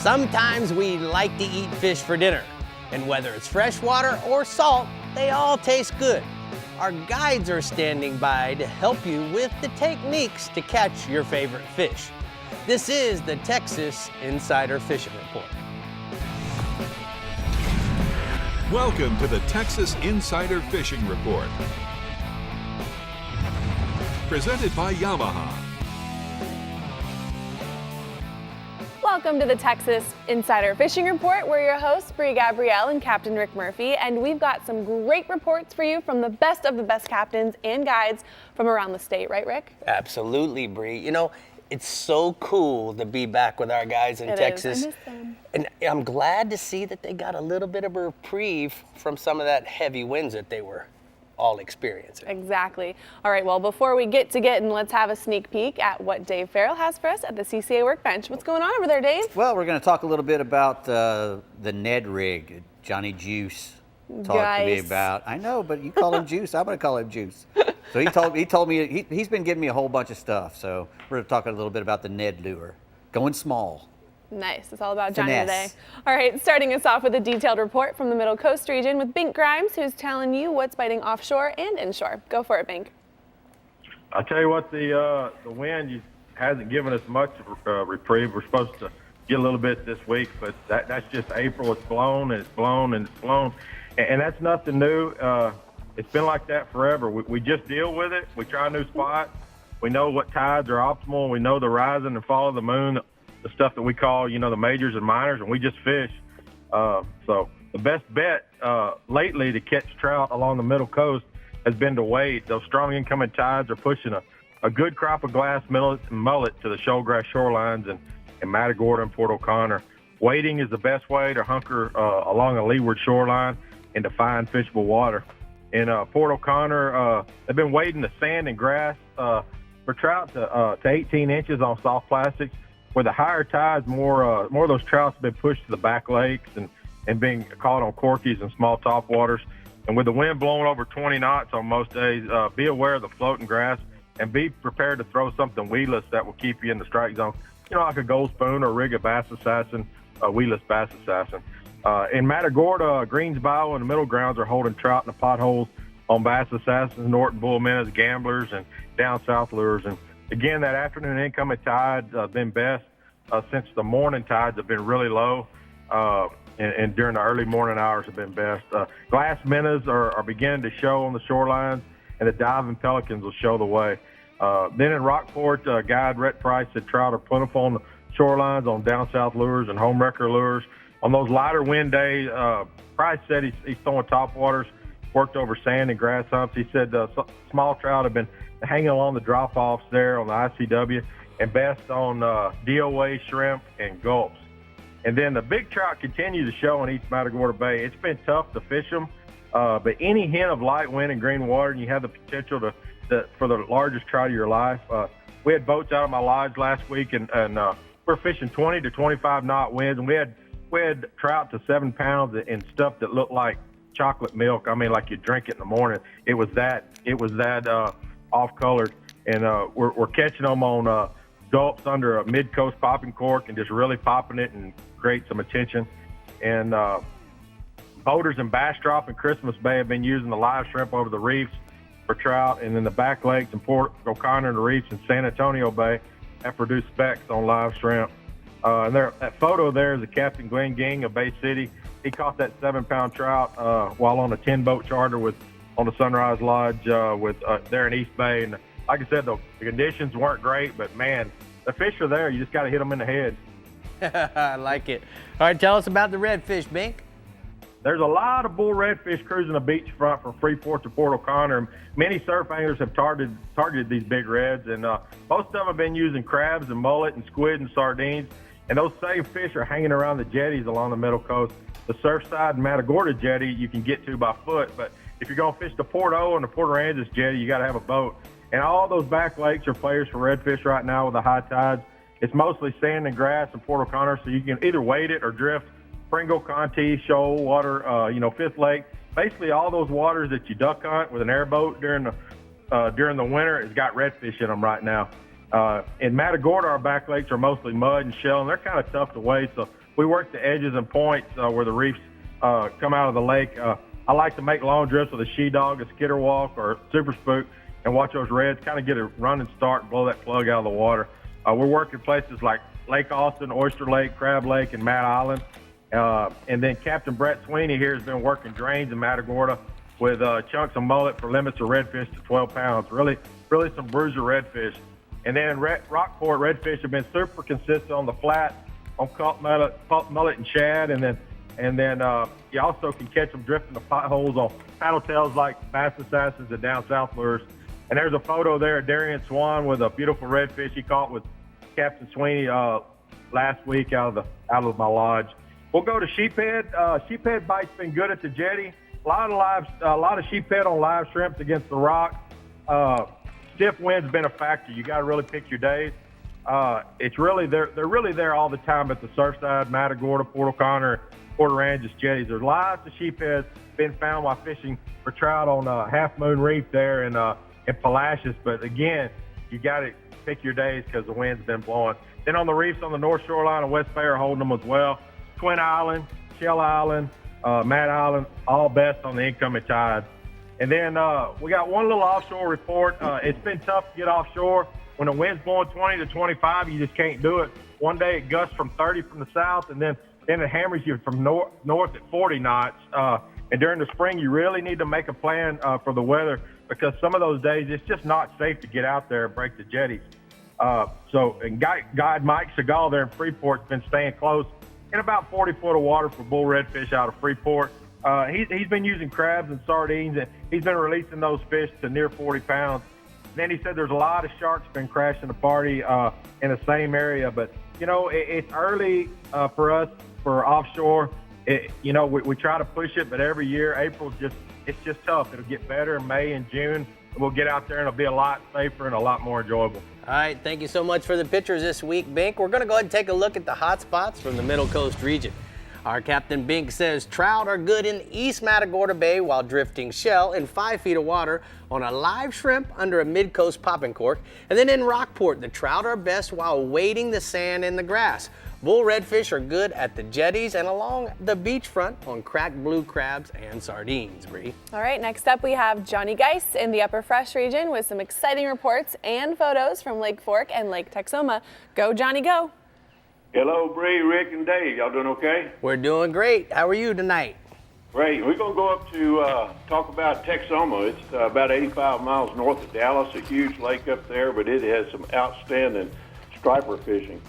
Sometimes we like to eat fish for dinner, and whether it's freshwater or salt, they all taste good. Our guides are standing by to help you with the techniques to catch your favorite fish. This is the Texas Insider Fishing Report. Welcome to the Texas Insider Fishing Report. Presented by Yamaha. Welcome to the Texas Insider Fishing Report. We're your hosts, Brie Gabrielle and Captain Rick Murphy, and we've got some great reports for you from the best of the best captains and guides from around the state, right, Rick? Absolutely, Brie. You know, it's so cool to be back with our guys in Texas. I miss them. And I'm glad to see that they got a little bit of a reprieve from some of that heavy winds that they were all experiencing. Exactly. All right, well, before we get to getting, let's have a sneak peek at what Dave Ferrell has for us at the CCA workbench. What's going on over there, Dave? Well, we're going to talk a little bit about the Ned rig. Johnny Juice talked to me about. I know, but you call him Juice. I'm going to call him Juice. So he told me he's been giving me a whole bunch of stuff. So we're going to talk a little bit about the Ned lure, going small. Nice. It's all about Johnny Finesse. today. All right, starting us off with a detailed report from the Middle Coast region with Bink Grimes, who's telling you what's biting offshore and inshore. Go for it, Bink. I tell you what, the wind hasn't given us much reprieve. We're supposed to get a little bit this week, but that's just April. It's blown and it's blown and it's blown, and that's nothing new. It's been like that forever. We just deal with it. We try a new spot. We know what tides are optimal. We know the rising and fall of the moon, the stuff that we call, the majors and minors, and we just fish. So the best bet lately to catch trout along the Middle Coast has been to wait. Those strong incoming tides are pushing a good crop of glass mullet to the shoalgrass shorelines in Matagorda and Port O'Connor. Waiting is the best way to hunker along a leeward shoreline and to find fishable water. In Port O'Connor, they've been wading the sand and grass for trout to 18 inches on soft plastics. With the higher tides, more of those trouts have been pushed to the back lakes and being caught on corkies and small topwaters. And with the wind blowing over 20 knots on most days, be aware of the floating grass and be prepared to throw something weedless that will keep you in the strike zone. Like a gold spoon or rig a bass assassin, a weedless bass assassin. In Matagorda, Greensboro and the middle grounds are holding trout in the potholes on bass assassins, Norton bull minnows, gamblers, and down south lures. And again, that afternoon incoming tides have been best since the morning tides have been really low, and during the early morning hours have been best. Glass minnows are beginning to show on the shorelines, and the diving pelicans will show the way. Then in Rockport, guide Rhett Price said trout are plentiful on the shorelines on down south lures and home wrecker lures. On those lighter wind days, Price said he's throwing topwaters, worked over sand and grass humps. He said small trout have been hanging along the drop-offs there on the ICW and best on DOA, shrimp, and gulps. And then the big trout continue to show in East Matagorda Bay. It's been tough to fish them, but any hint of light wind and green water, and you have the potential for the largest trout of your life. We had boats out of my lodge last week, and we're fishing 20 to 25 knot winds, and we had trout to 7 pounds and stuff that looked like chocolate milk. I mean, like you drink it in the morning. It was that off-colored, and we're catching them on gulps under a mid-coast popping cork and just really popping it and create some attention. And boaters in Bass Drop and Christmas Bay have been using the live shrimp over the reefs for trout, and then the back lakes in Port O'Connor and the reefs in San Antonio Bay have produced specks on live shrimp. And that photo there is of Captain Glenn Ging of Bay City. He caught that 7-pound trout while on a 10-boat charter on the Sunrise Lodge there in East Bay. And like I said, the conditions weren't great, but man, the fish are there. You just got to hit them in the head. I like it. All right, tell us about the redfish, Bink. There's a lot of bull redfish cruising the beachfront from Freeport to Port O'Connor. Many surf anglers have targeted these big reds, and most of them have been using crabs and mullet and squid and sardines. And those same fish are hanging around the jetties along the Middle Coast. The Surfside and Matagorda jetty you can get to by foot, but if you're going to fish the Port O and the Port Aransas jetty, you got to have a boat. And all those back lakes are players for redfish right now with the high tides. It's mostly sand and grass in Port O'Connor, so you can either wade it or drift. Pringle, Conti, Shoal, Water, Fifth Lake. Basically, all those waters that you duck hunt with an airboat during the winter has got redfish in them right now. In Matagorda, our back lakes are mostly mud and shell, and they're kind of tough to wade. So we work the edges and points where the reefs come out of the lake. I like to make long drifts with a she-dog, a skitter walk, or super spook, and watch those reds kind of get a running start and blow that plug out of the water. We're working places like Lake Austin, Oyster Lake, Crab Lake, and Matt Island. And then Captain Brett Sweeney here has been working drains in Matagorda with chunks of mullet for limits of redfish to 12 pounds. Really some bruiser redfish. And then in Rockport, redfish have been super consistent on the flat, on caught mullet and shad. And then you also can catch them drifting the potholes on paddle tails like bass assassins and down south lures. And there's a photo there of Darian Swan with a beautiful redfish he caught with Captain Sweeney last week out of my lodge. We'll go to sheephead. Sheephead bite's been good at the jetty. A lot of sheephead on live shrimps against the rock. Stiff wind's been a factor. You got to really pick your days. It's really they're really there all the time at the Surfside, Matagorda, Port O'Connor, Port Aransas jetties. There's lots of sheepheads been found while fishing for trout on Half Moon Reef there in Palacios. But again, you got to pick your days because the wind's been blowing. Then on the reefs on the north shoreline of West Bay are holding them as well. Twin Island, Shell Island, Matt Island, all best on the incoming tides. And then we got one little offshore report. It's been tough to get offshore. When the wind's blowing 20 to 25, you just can't do it. One day it gusts from 30 from the south, and then it hammers you from north at 40 knots. And during the spring, you really need to make a plan for the weather because some of those days it's just not safe to get out there and break the jetties. And guide Mike Segal there in Freeport's been staying close in about 40 foot of water for bull redfish out of Freeport. He's been using crabs and sardines, and he's been releasing those fish to near 40 pounds. Then he said there's a lot of sharks been crashing the party in the same area. But, it's early for us for offshore. We try to push it, but every year, it's just tough. It'll get better in May and June. We'll get out there, and it'll be a lot safer and a lot more enjoyable. All right, thank you so much for the pictures this week, Bink. We're going to go ahead and take a look at the hot spots from the Middle Coast region. Our Captain Bink says trout are good in East Matagorda Bay while drifting shell in 5 feet of water on a live shrimp under a mid-coast popping cork. And then in Rockport, the trout are best while wading the sand and the grass. Bull redfish are good at the jetties and along the beachfront on cracked blue crabs and sardines, Brie. All right, next up we have Johnny Geis in the Upper Fresh region with some exciting reports and photos from Lake Fork and Lake Texoma. Go, Johnny, go. Hello, Bree, Rick, and Dave. Y'all doing okay? We're doing great. How are you tonight? Great. We're going to go up to talk about Texoma. It's about 85 miles north of Dallas, a huge lake up there, but it has some outstanding striper fishing.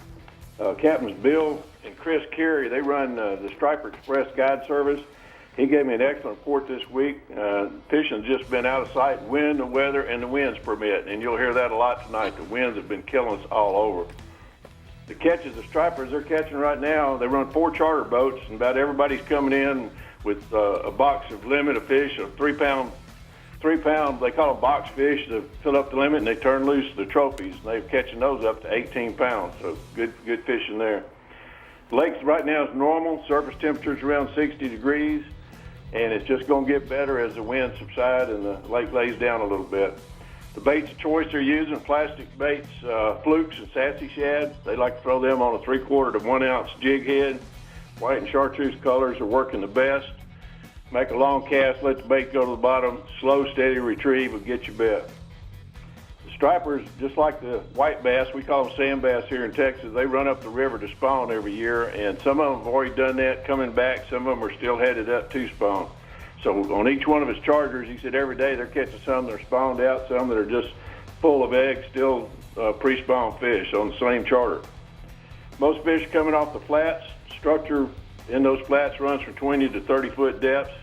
Captains Bill and Chris Carey, they run the Striper Express Guide Service. He gave me an excellent report this week. Fishing's just been out of sight when the weather and the winds permit, and you'll hear that a lot tonight. The winds have been killing us all over. The catches, the stripers they're catching right now, they run 4 charter boats, and about everybody's coming in with a box of limit of fish, a 3 pound, they call them box fish, to fill up the limit, and they turn loose the trophies, and they're catching those up to 18 pounds, so good fishing there. The lake right now is normal, surface temperature's around 60 degrees, and it's just going to get better as the winds subside and the lake lays down a little bit. The baits of choice they're using, plastic baits, flukes and sassy shad. They like to throw them on a 3/4 to 1 ounce jig head. White and chartreuse colors are working the best. Make a long cast, let the bait go to the bottom. Slow, steady retrieve will get you bet. The stripers, just like the white bass, we call them sand bass here in Texas, they run up the river to spawn every year, and some of them have already done that coming back. Some of them are still headed up to spawn. So on each one of his charters, he said every day they're catching some that are spawned out, some that are just full of eggs, still pre-spawn fish on the same charter. Most fish coming off the flats. Structure in those flats runs from 20 to 30 foot depths.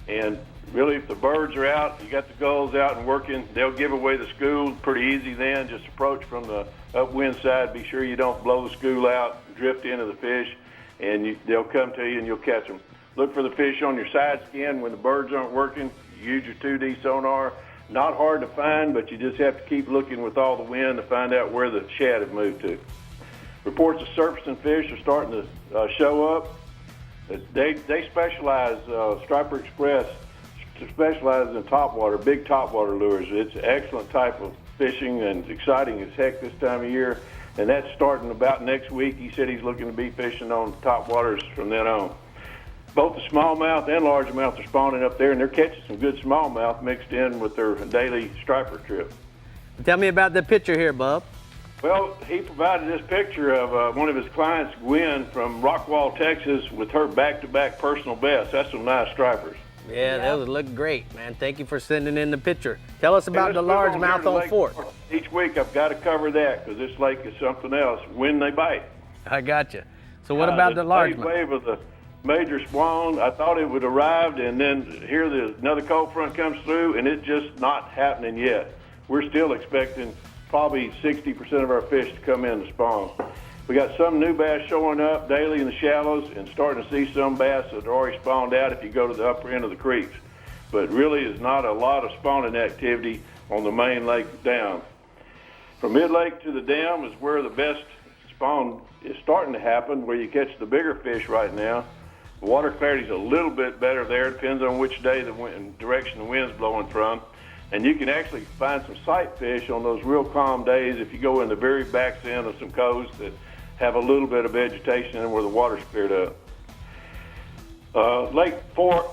And really, if the birds are out, you got the gulls out and working, they'll give away the school pretty easy then. Just approach from the upwind side. Be sure you don't blow the school out, drift into the fish, and they'll come to you and you'll catch them. Look for the fish on your side skin when the birds aren't working. Use your 2D sonar. Not hard to find, but you just have to keep looking with all the wind to find out where the shad have moved to. Reports of surfacing fish are starting to show up. They specialize, Striper Express specializes in topwater, big topwater lures. It's an excellent type of fishing, and it's exciting as heck this time of year. And that's starting about next week. He said he's looking to be fishing on top waters from then on. Both the smallmouth and largemouth are spawning up there, and they're catching some good smallmouth mixed in with their daily striper trip. Tell me about the picture here, Bub. Well, he provided this picture of one of his clients, Gwen, from Rockwall, Texas, with her back-to-back personal best. That's some nice stripers. Yeah, those look great, man. Thank you for sending in the picture. Tell us about the largemouth on Fort. Each week I've got to cover that because this lake is something else when they bite. I got you. So what about the largemouth? Wave of the major spawn, I thought it would arrive, and then here another cold front comes through, and it's just not happening yet. We're still expecting probably 60% of our fish to come in to spawn. We got some new bass showing up daily in the shallows and starting to see some bass that are already spawned out if you go to the upper end of the creeks. But really is not a lot of spawning activity on the main lake down. From mid-lake to the dam is where the best spawn is starting to happen, where you catch the bigger fish right now. The water clarity is a little bit better there. Depends on which day and direction the wind's blowing from. And you can actually find some sight fish on those real calm days if you go in the very back end of some coves that have a little bit of vegetation in where the water's cleared up. Lake Fork,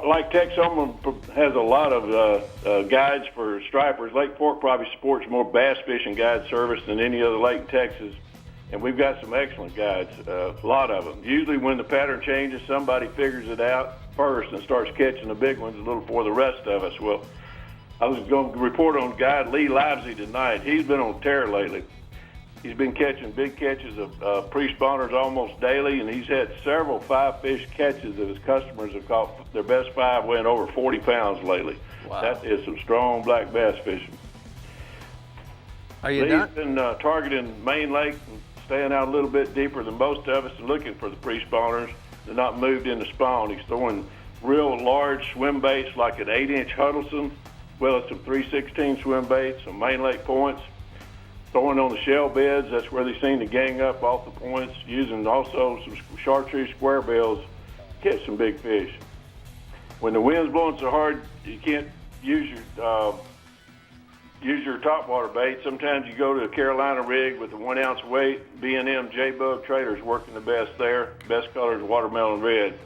like Texoma has a lot of guides for stripers. Lake Fork probably supports more bass fishing guide service than any other lake in Texas. And we've got some excellent guides, a lot of them. Usually when the pattern changes, somebody figures it out first and starts catching the big ones a little before the rest of us. Well, I was going to report on guide Lee Livesey tonight. He's been on tear lately. He's been catching big catches of pre-spawners almost daily, and he's had several 5-fish catches that his customers have caught. Their best 5 weighing over 40 pounds lately. Wow. That is some strong black bass fishing. Are you Lee's done? been targeting Main Lake and staying out a little bit deeper than most of us and looking for the pre-spawners. They're not moved into spawn. He's throwing real large swim baits like an 8-inch Huddleston, well as some 3/16 swim baits, some Main Lake points. Throwing on the shell beds, that's where they seem to gang up off the points, using also some chartreuse square bills to catch some big fish. When the wind's blowing so hard, you can't use your topwater bait. Sometimes you go to a Carolina rig with a 1-ounce weight. B&M J-Bug Trader's working the best there. Best color is watermelon red.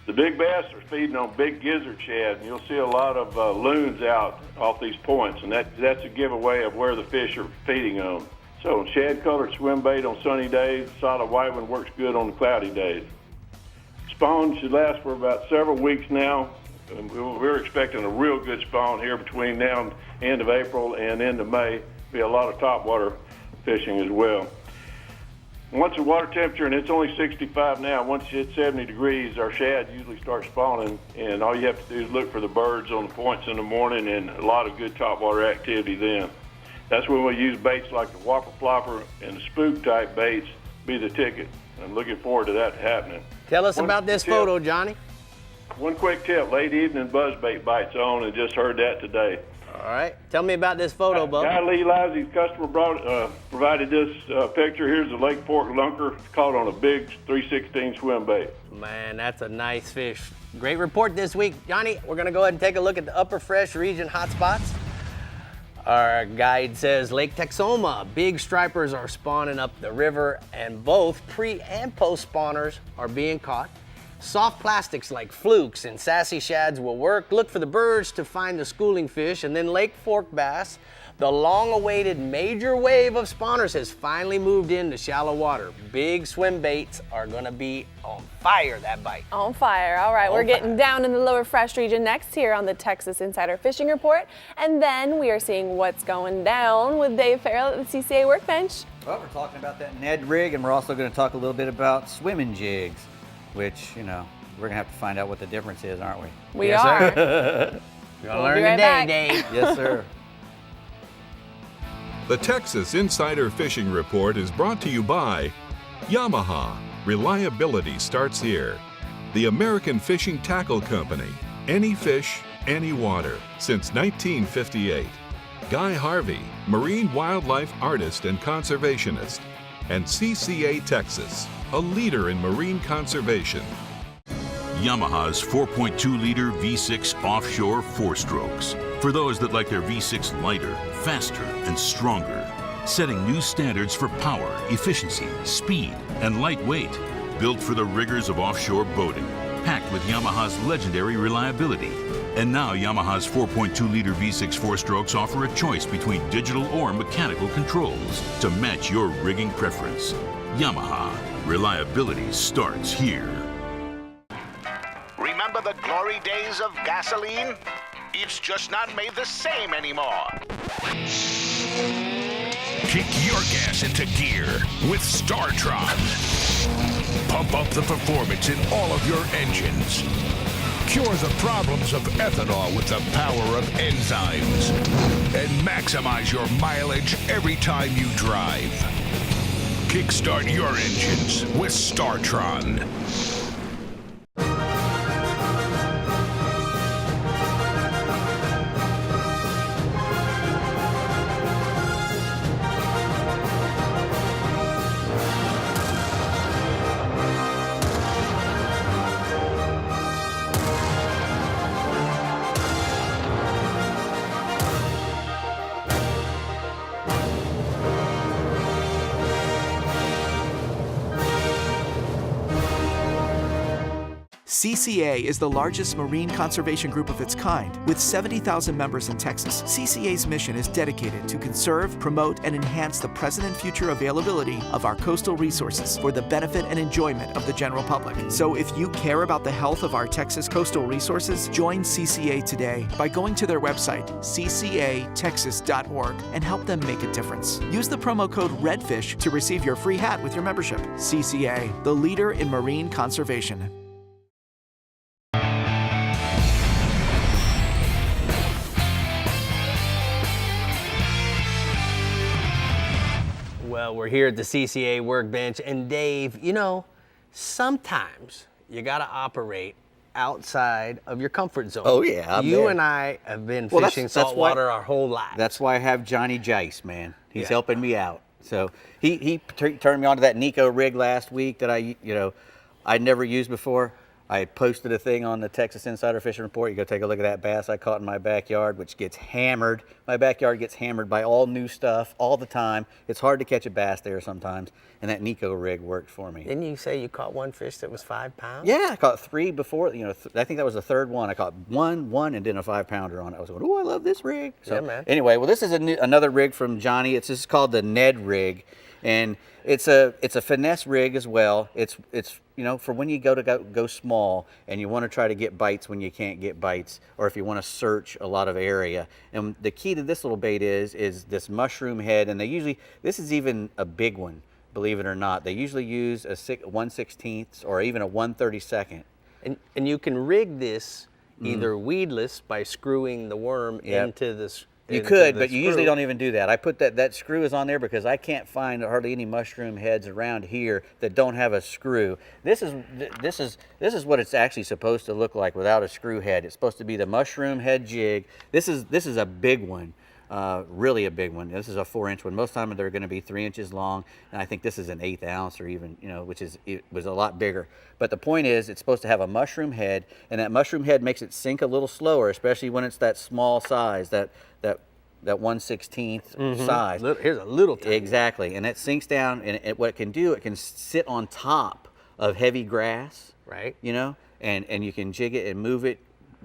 The big bass are feeding on big gizzard shad, and you'll see a lot of loons out off these points, and that's a giveaway of where the fish are feeding on. So shad-colored swim bait on sunny days, solid white one works good on the cloudy days. Spawn should last for about several weeks now. We're expecting a real good spawn here between now and end of April and into May. Be a lot of topwater fishing as well. Once the water temperature, and it's only 65 now, once it hits 70 degrees, our shad usually starts spawning, and all you have to do is look for the birds on the points in the morning and a lot of good topwater activity then. That's when we use baits like the Whopper Flopper and the spook type baits be the ticket. I'm looking forward to that happening. Tell us about this photo, Johnny. One quick tip, late evening buzzbait bites on, and just heard that today. All right. Tell me about this photo, Bub. Guy Lee Livesey's customer provided this picture. Here's the Lake Fork lunker. It's caught on a big 3/16 swim bait. Man, that's a nice fish. Great report this week. Johnny, we're going to go ahead and take a look at the Upper Fresh region hotspots. Our guide says Lake Texoma, big stripers are spawning up the river, and both pre and post spawners are being caught. Soft plastics like flukes and sassy shads will work. Look for the birds to find the schooling fish. And then Lake Fork bass, the long-awaited major wave of spawners has finally moved into shallow water. Big swim baits are gonna be on fire that bite. On fire. All right, we're getting down in the Lower Fresh region next here on the Texas Insider Fishing Report. And then we are seeing what's going down with Dave Ferrell at the CCA Workbench. Well, we're talking about that Ned rig, and we're also going to talk a little bit about swimming jigs, which, you know, we're going to have to find out what the difference is, aren't we? We are. You're going to learn right today, back. Dave. Yes, sir. The Texas Insider Fishing Report is brought to you by Yamaha. Reliability starts here. The American Fishing Tackle Company. Any fish, any water. Since 1958. Guy Harvey, marine wildlife artist and conservationist. And CCA Texas, a leader in marine conservation. Yamaha's 4.2-liter V6 offshore 4-strokes. For those that like their V6 lighter, faster, and stronger, setting new standards for power, efficiency, speed, and lightweight. Built for the rigors of offshore boating, packed with Yamaha's legendary reliability. And now Yamaha's 4.2-liter V6 four-strokes offer a choice between digital or mechanical controls to match your rigging preference. Yamaha, reliability starts here. Remember the glory days of gasoline? It's just not made the same anymore. Kick your gas into gear with StarTron. Pump up the performance in all of your engines. Cure the problems of ethanol with the power of enzymes. And maximize your mileage every time you drive. Kickstart your engines with StarTron. CCA is the largest marine conservation group of its kind. With 70,000 members in Texas, CCA's mission is dedicated to conserve, promote, and enhance the present and future availability of our coastal resources for the benefit and enjoyment of the general public. So if you care about the health of our Texas coastal resources, join CCA today by going to their website, ccatexas.org, and help them make a difference. Use the promo code REDFISH to receive your free hat with your membership. CCA, the leader in marine conservation. Well, we're here at the CCA workbench, and Dave, you know, sometimes you got to operate outside of your comfort zone. Oh, yeah. You and I have been fishing saltwater our whole lives. That's why I have Johnny Jice, man. He's helping me out. So he turned me on to that Nico rig last week that I'd never used before. I posted a thing on the Texas Insider Fishing Report. You go take a look at that bass I caught in my backyard, which gets hammered. My backyard gets hammered by all new stuff all the time. It's hard to catch a bass there sometimes, and that Nico rig worked for me. Didn't you say you caught one fish that was 5 pounds? Yeah, I caught 3 before. I think that was the third one. I caught one, and then a 5-pounder on it. I was going, oh, I love this rig. So, yeah, man. Anyway, well, this is another rig from Johnny. This is called the Ned rig, and it's a finesse rig as well. It's for when you go small and you want to try to get bites when you can't get bites, or if you want to search a lot of area. And the key to this little bait is this mushroom head, and this is even a big one, believe it or not. They usually use a 1/16 or even a 1/32. And you can rig this either weedless by screwing the worm into this. You could, but you usually don't even do that. I put that screw is on there because I can't find hardly any mushroom heads around here that don't have a screw. This is what it's actually supposed to look like without a screw head. It's supposed to be the mushroom head jig. This is a big one. Really a big one. This is a 4-inch one. Most of the time they're going to be 3 inches long, and I think this is an 1/8 ounce or even, it was a lot bigger. But the point is, it's supposed to have a mushroom head, and that mushroom head makes it sink a little slower, especially when it's that small size, that 1/16 size. Here's a little tiny. Exactly, and it sinks down, and what it can do, it can sit on top of heavy grass, right? And you can jig it and move it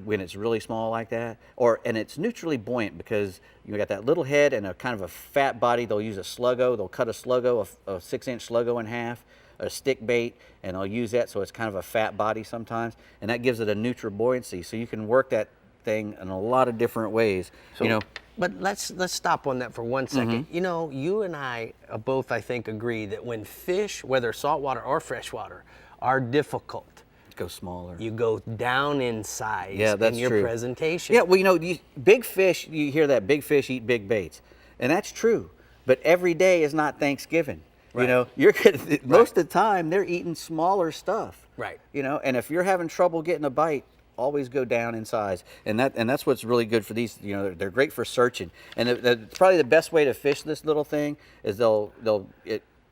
when it's really small like that, and it's neutrally buoyant because you got that little head and a kind of a fat body. They'll use a sluggo. They'll cut a sluggo, a 6-inch sluggo in half, a stick bait, and they'll use that so it's kind of a fat body sometimes, and that gives it a neutral buoyancy. So you can work that thing in a lot of different ways. But let's stop on that for 1 second. You and I both, I think, agree that when fish, whether saltwater or freshwater, are difficult, go smaller. You go down in size in your true. presentation. Yeah, well, big fish, you hear that big fish eat big baits. And that's true. But every day is not Thanksgiving. Right. Most of the time they're eating smaller stuff. Right. And if you're having trouble getting a bite, always go down in size. And that's what's really good for these. They're great for searching. And probably the best way to fish this little thing is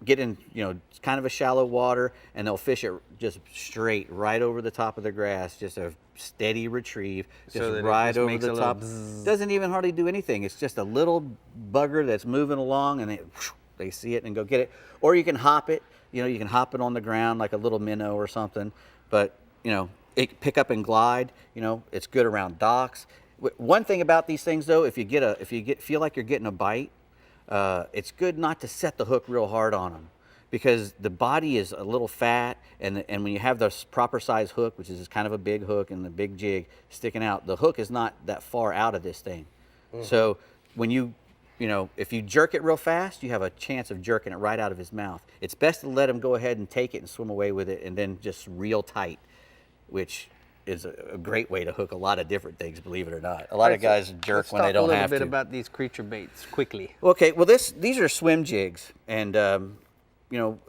get in, it's kind of a shallow water, and they'll fish it just straight right over the top of the grass, just a steady retrieve, just right over the top. Doesn't even hardly do anything. It's just a little bugger that's moving along, and they see it and go get it. Or you can hop it. You can hop it on the ground like a little minnow or something. But it pick up and glide. It's good around docks. One thing about these things, though, if you feel like you're getting a bite, it's good not to set the hook real hard on them, because the body is a little fat, and when you have the proper size hook, which is kind of a big hook and the big jig sticking out, the hook is not that far out of this thing. Mm-hmm. So when if you jerk it real fast, you have a chance of jerking it right out of his mouth. It's best to let him go ahead and take it and swim away with it, and then just reel tight, which is a great way to hook a lot of different things, believe it or not. A lot of guys jerk when they don't have to. Let's talk a little bit about these creature baits quickly. Okay, well these are swim jigs, and a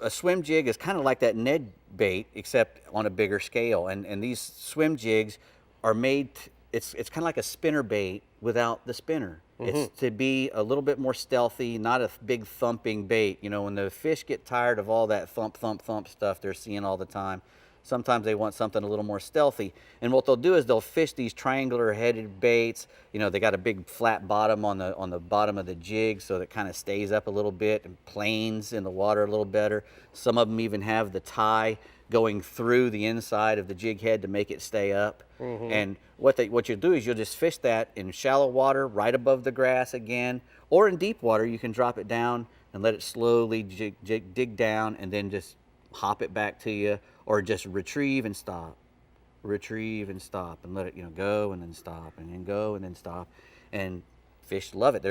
swim jig is kind of like that Ned bait, except on a bigger scale. And these swim jigs are made. It's kind of like a spinner bait without the spinner. Mm-hmm. It's to be a little bit more stealthy, not a big thumping bait. When the fish get tired of all that thump stuff they're seeing all the time, sometimes they want something a little more stealthy. And what they'll do is they'll fish these triangular-headed baits. They got a big flat bottom on the bottom of the jig, so that kind of stays up a little bit and planes in the water a little better. Some of them even have the tie going through the inside of the jig head to make it stay up. Mm-hmm. And what you'll do is you'll just fish that in shallow water right above the grass again, or in deep water you can drop it down and let it slowly dig down, and then just hop it back to you, or just retrieve and stop, and let it go and then stop, and then go and then stop. And fish love it.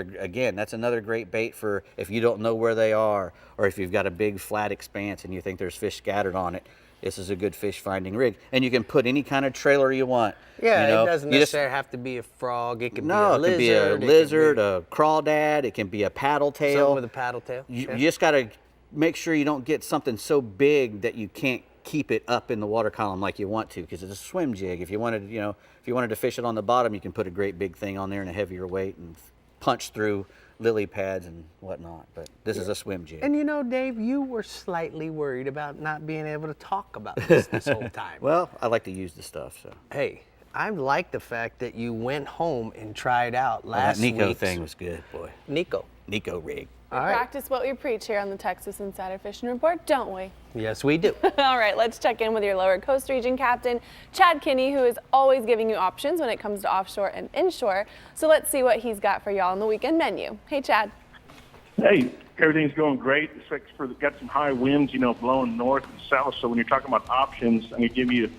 That's another great bait for if you don't know where they are, or if you've got a big flat expanse and you think there's fish scattered on it. This is a good fish finding rig, and you can put any kind of trailer you want. Yeah, it doesn't necessarily have to be a frog. It can be a lizard. It can be a lizard, a crawdad. It can be a paddle tail. Something with a paddle tail. You just got to make sure you don't get something so big that you can't keep it up in the water column like you want to, because it's a swim jig. If you wanted to fish it on the bottom, you can put a great big thing on there and a heavier weight and punch through lily pads and whatnot. But this is a swim jig. And Dave, you were slightly worried about not being able to talk about this whole time. Well, I like to use the stuff, so. Hey, I like the fact that you went home and tried out last week. That Nico thing was good, boy. Nico rig. We practice what we preach here on the Texas Insider Fishing Report, don't we? Yes, we do. All right, let's check in with your Lower Coast Region Captain, Chad Kinney, who is always giving you options when it comes to offshore and inshore. So let's see what he's got for y'all on the weekend menu. Hey, Chad. Hey, everything's going great. Got some high winds, blowing north and south. So when you're talking about options, I'm going to give you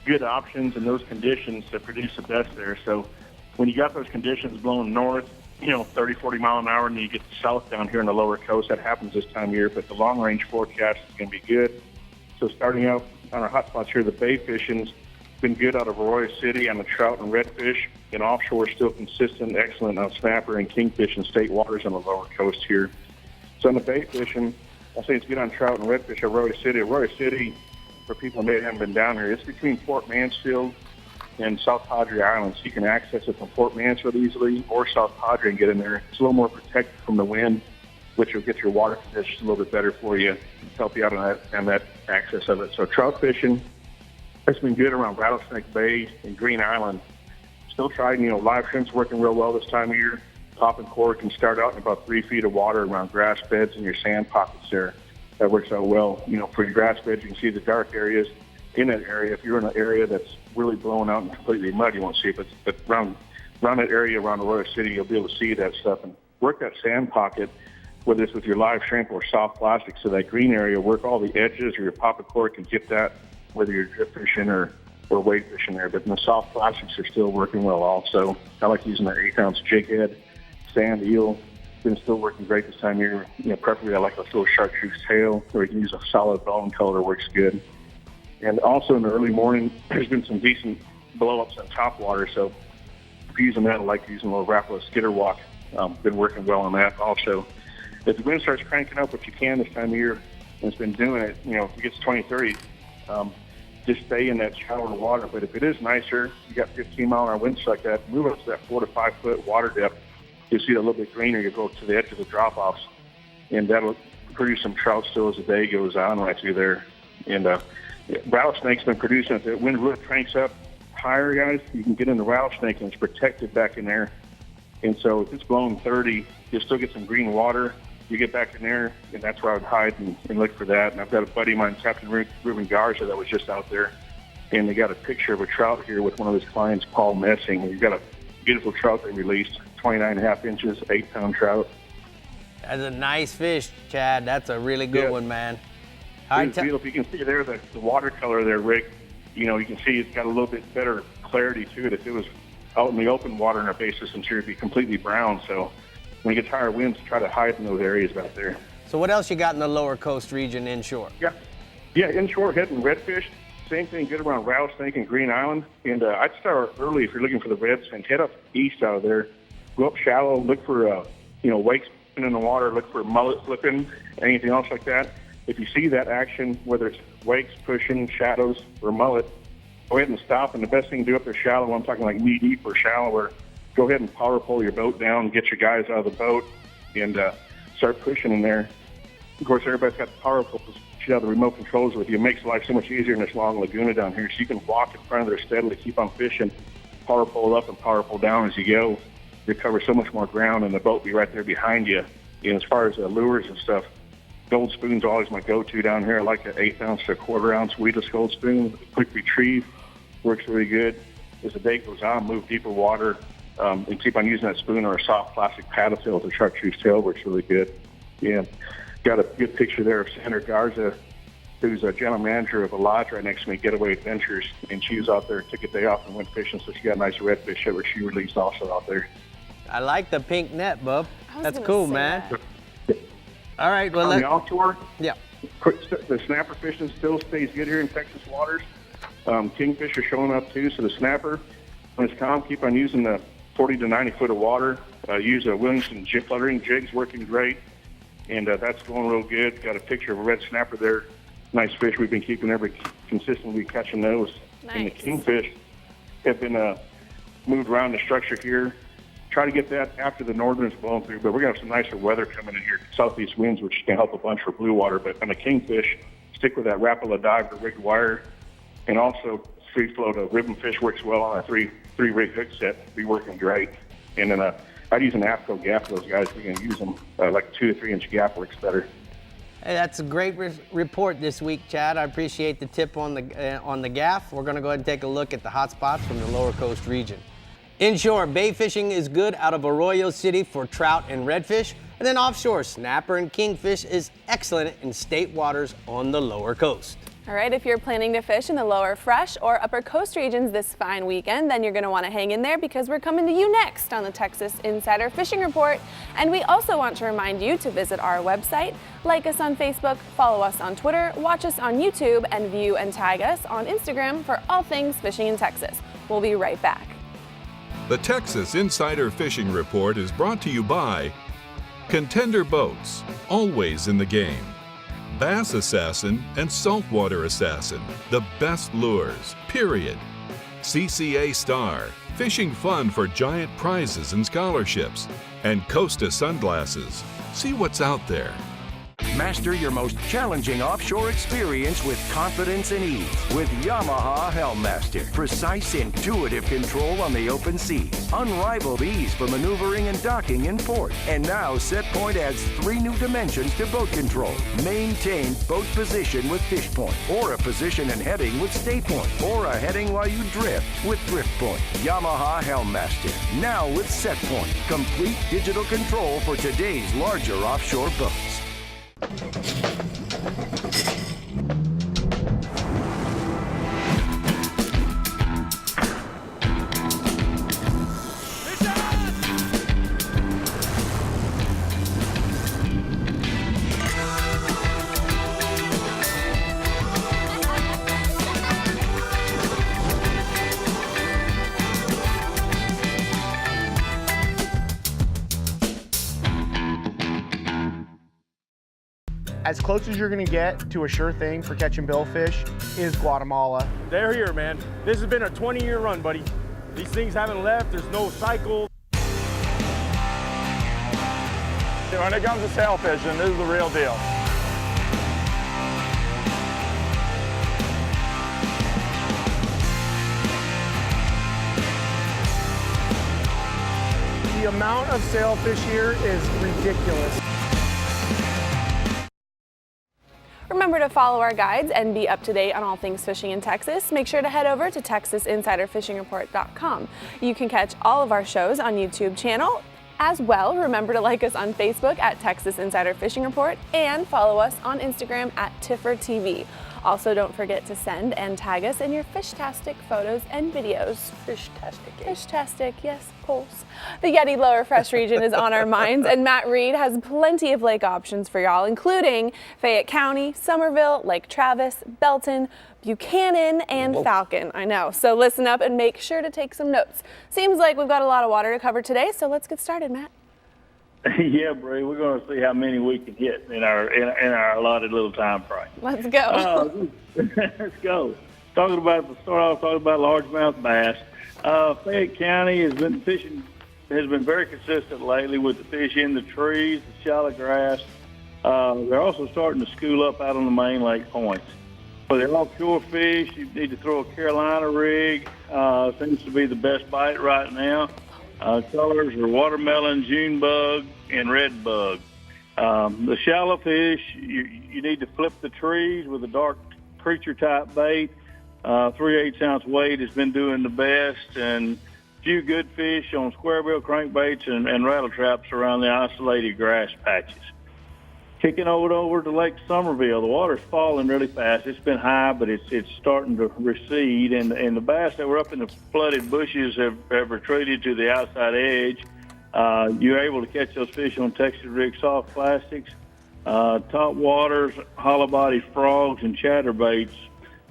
good options in those conditions to produce the best there. So when you got those conditions blowing north, 30, 40 mile an hour, and you get south down here in the lower coast, that happens this time of year, but the long range forecast is going to be good. So starting out on our hot spots here, the bay fishing's been good out of Arroyo City on the trout and redfish, and offshore still consistent, excellent on snapper and kingfish in state waters on the lower coast here. So on the bay fishing, I'll say it's good on trout and redfish. Arroyo City, for people who haven't been down here, it's between Fort Mansfield and South Padre Island, so you can access it from Fort Mansfield easily, or South Padre and get in there. It's a little more protected from the wind, which will get your water conditions a little bit better for you, help you out on that access of it. So trout fishing, it's been good around Rattlesnake Bay and Green Island. Still trying, live shrimp's working real well this time of year. Top and core can start out in about 3 feet of water around grass beds and your sand pockets there. That works out well. For your grass beds, you can see the dark areas in that area. If you're in an area that's really blown out and completely mud, you won't see it. But around that area around Arroyo City, you'll be able to see that stuff and work that sand pocket, whether it's with your live shrimp or soft plastic. So that green area, work all the edges, or your poppet cord can get that, whether you're drip fishing or wade fishing there. But the soft plastics are still working well also. I like using that 8-ounce jig head, sand eel. Been still working great this time of year. Preferably I like a little chartreuse tail, or you can use a solid bone color, works good. And also in the early morning, there's been some decent blow-ups on top water. So if you're using that, I like using a little Rapala skitter walk. Been working well on that also. If the wind starts cranking up, which you can this time of year, and it's been doing it, if it gets 20, 30, just stay in that shallower water. But if it is nicer, you got 15-mile-an-hour winds like that, move up to that 4 to 5 foot water depth. You'll see it a little bit greener. You go to the edge of the drop-offs, and that'll produce some trout still as the day goes on right through there. And rattlesnake's been producing. If the wind really cranks up higher, guys, you can get in the rattlesnake and it's protected back in there. And so if it's blowing 30, you'll still get some green water. You get back in there, and that's where I would hide and look for that. And I've got a buddy of mine, Captain Ruben Garza, that was just out there. And they got a picture of a trout here with one of his clients, Paul Messing. He's got a beautiful trout they released, 29.5 inches, 8-pound trout. That's a nice fish, Chad. That's a really good one, man. It's beautiful. You can see there the watercolor there, Rick. You know, you can see it's got a little bit better clarity to it. If it was out in the open water in our basis, I'm sure it'd be completely brown. So when it gets higher winds, try to hide in those areas back there. So what else you got in the lower coast region inshore? Yeah, inshore heading redfish. Same thing, good around Rattlesnake and Green Island. And I'd start early if you're looking for the reds and head up east out of there. Go up shallow, look for, wakes in the water, look for mullet flipping, anything else like that. If you see that action, whether it's wakes, pushing, shadows, or mullet, go ahead and stop. And the best thing to do up there shallow, I'm talking like knee deep or shallower, go ahead and power pull your boat down, get your guys out of the boat, and start pushing in there. Of course, everybody's got the power pulls. You have the remote controls with you. It makes life so much easier in this long laguna down here. So you can walk in front of there steadily, keep on fishing, power pull up and power pull down as you go. You cover so much more ground, and the boat be right there behind you. And as far as lures and stuff, Gold Spoon's always my go-to down here. I like the 1/8 ounce to 1/4 ounce weedless Gold Spoon. Quick retrieve works really good. As the day goes on, move deeper water, and keep on using that spoon or a soft plastic paddle tail with a chartreuse tail works really good. Yeah. Got a good picture there of Sandra Garza, who's a general manager of a lodge right next to me, Getaway Adventures, and she was out there, took a day off and went fishing, so she got a nice redfish that she released also out there. I like the pink net, bub. That's cool, man. All right, well, on the offshore, yeah, the snapper fishing still stays good here in Texas waters. Kingfish are showing up too, so the snapper, when it's calm, keep on using the 40 to 90 foot of water. Use a Williamson jig fluttering jig's working great. And that's going real good. Got a picture of a red snapper there. Nice fish. We've been keeping consistently catching those. Nice. And the kingfish have been moved around the structure here. Try to get that after the northern's blown through, but we're going to have some nicer weather coming in here. Southeast winds, which can help a bunch for blue water. But on the kingfish, stick with that Rapala dive or rigged wire. And also, free flow to ribbon fish works well on a three rig hook set. Be working great. And then I'd use an AFCO gap for those guys. We can use them like 2 to 3 inch gap works better. Hey, that's a great report this week, Chad. I appreciate the tip on the gaff. We're going to go ahead and take a look at the hot spots from the lower coast region. Inshore, bay fishing is good out of Arroyo City for trout and redfish. And then offshore, snapper and kingfish is excellent in state waters on the lower coast. All right, if you're planning to fish in the lower fresh or upper coast regions this fine weekend, then you're going to want to hang in there because we're coming to you next on the Texas Insider Fishing Report. And we also want to remind you to visit our website, like us on Facebook, follow us on Twitter, watch us on YouTube, and view and tag us on Instagram for all things fishing in Texas. We'll be right back. The Texas Insider Fishing Report is brought to you by Contender Boats, always in the game. Bass Assassin and Saltwater Assassin, the best lures, period. CCA Star, fishing fun for giant prizes and scholarships. And Costa Sunglasses, see what's out there. Master your most challenging offshore experience with confidence and ease with Yamaha Helmmaster. Precise, intuitive control on the open seas. Unrivaled ease for maneuvering and docking in port. And now SetPoint adds 3 new dimensions to boat control. Maintain boat position with fish point, or a position and heading with stay point, or a heading while you drift with drift point. Yamaha Helmmaster, now with SetPoint. Complete digital control for today's larger offshore boats. As close as you're gonna get to a sure thing for catching billfish is Guatemala. They're here, man. This has been a 20-year run, buddy. These things haven't left. There's no cycle. When it comes to sail fishing, this is the real deal. The amount of sailfish here is ridiculous. Remember to follow our guides and be up to date on all things fishing in Texas. Make sure to head over to TexasInsiderFishingReport.com. You can catch all of our shows on YouTube channel. As well, remember to like us on Facebook at Texas Insider Fishing Report and follow us on Instagram at TifferTV. Also, don't forget to send and tag us in your Fishtastic photos and videos. Fishtastic. Fishtastic, yes, of course. The Yeti Lower Fresh region is on our minds, and Matt Reed has plenty of lake options for y'all, including Fayette County, Somerville, Lake Travis, Belton, Buchanan, and Falcon. I know, so listen up and make sure to take some notes. Seems like we've got a lot of water to cover today, so let's get started, Matt. Yeah, Brie, we're going to see how many we can hit in our allotted little time frame. Let's go. Let's go. Start off talking about largemouth bass. Fayette County has been very consistent lately with the fish in the trees, the shallow grass. They're also starting to school up out on the main lake points. For the offshore fish, you need to throw a Carolina rig. Seems to be the best bite right now. Colors are watermelon, June bug, and red bug. The shallow fish, you need to flip the trees with a dark creature type bait. 3/8 ounce weight has been doing the best, and a few good fish on square bill crankbaits and rattle traps around the isolated grass patches. Kicking over to Lake Somerville, the water's falling really fast. It's been high, but it's starting to recede, and the bass that were up in the flooded bushes have retreated to the outside edge. You're able to catch those fish on textured rig soft plastics. Top waters, hollow body frogs, and chatterbaits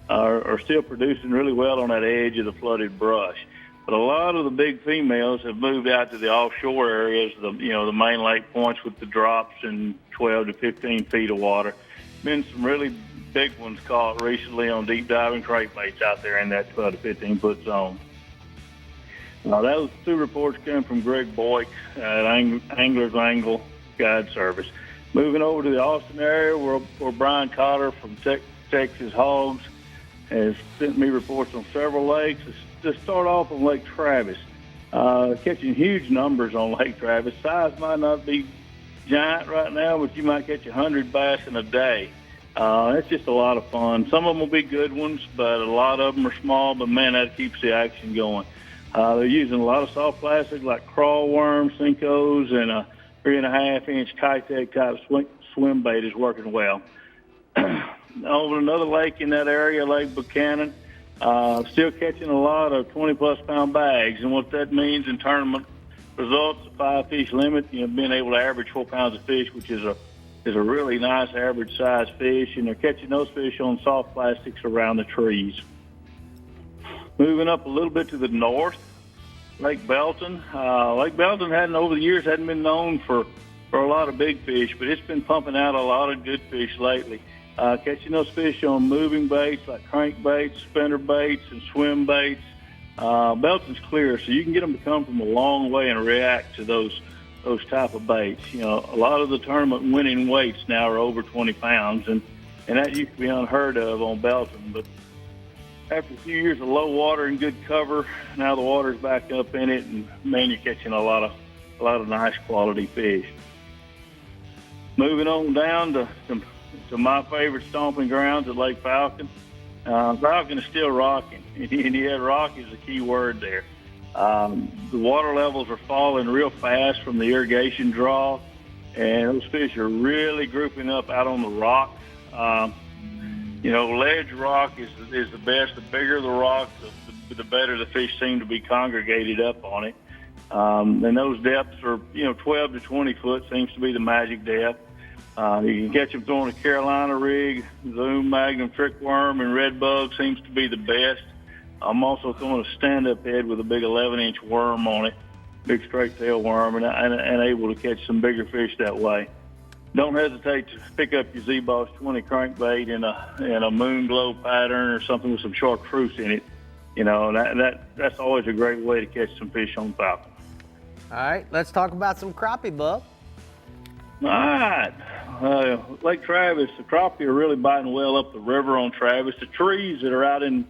are still producing really well on that edge of the flooded brush. But a lot of the big females have moved out to the offshore areas, the main lake points with the drops and 12 to 15 feet of water. Been some really big ones caught recently on deep diving crankbaits out there in that 12 to 15 foot zone. Those two reports came from Greg Boyk at Angler's Angle Guide Service. Moving over to the Austin area, where Brian Cotter from Texas Hogs has sent me reports on several lakes. Let's start off on Lake Travis. Catching huge numbers on Lake Travis. Size might not be giant right now, but you might catch 100 bass in a day. It's just a lot of fun. Some of them will be good ones, but a lot of them are small, but man, that keeps the action going. They're using a lot of soft plastic like crawl worms, Senkos, and a 3.5 inch Kitech type swim bait is working well. Over another lake in that area, Lake Buchanan, still catching a lot of 20-plus pound bags, and what that means in tournament results, a 5-fish limit, being able to average 4 pounds of fish, which is a really nice average size fish, and they're catching those fish on soft plastics around the trees. Moving up a little bit to the north, Lake Belton. Lake Belton over the years hadn't been known for a lot of big fish, but it's been pumping out a lot of good fish lately. Catching those fish on moving baits like crankbaits, spinner baits, and swim baits. Belton's clear, so you can get them to come from a long way and react to those type of baits. A lot of the tournament winning weights now are over 20 pounds, and that used to be unheard of on Belton. But after a few years of low water and good cover, now the water's back up in it, and man, you're catching a lot of nice quality fish. Moving on down to my favorite stomping grounds at Lake Falcon. Falcon is still rocking, and yeah, rock is a key word there. The water levels are falling real fast from the irrigation draw, and those fish are really grouping up out on the rock. Ledge rock is the best. The bigger the rock, the better the fish seem to be congregated up on it. And those depths are, 12 to 20 foot seems to be the magic depth. You can catch them throwing a Carolina rig, Zoom, Magnum, trick worm, and red bug seems to be the best. I'm also throwing a stand-up head with a big 11-inch worm on it, big straight tail worm, and able to catch some bigger fish that way. Don't hesitate to pick up your Z-Boss 20 crankbait in a moon glow pattern or something with some chartreuse in it. That's always a great way to catch some fish on Falcon. All right, let's talk about some crappie, bub. All right. Lake Travis, the crappie are really biting well up the river on Travis. The trees that are out in,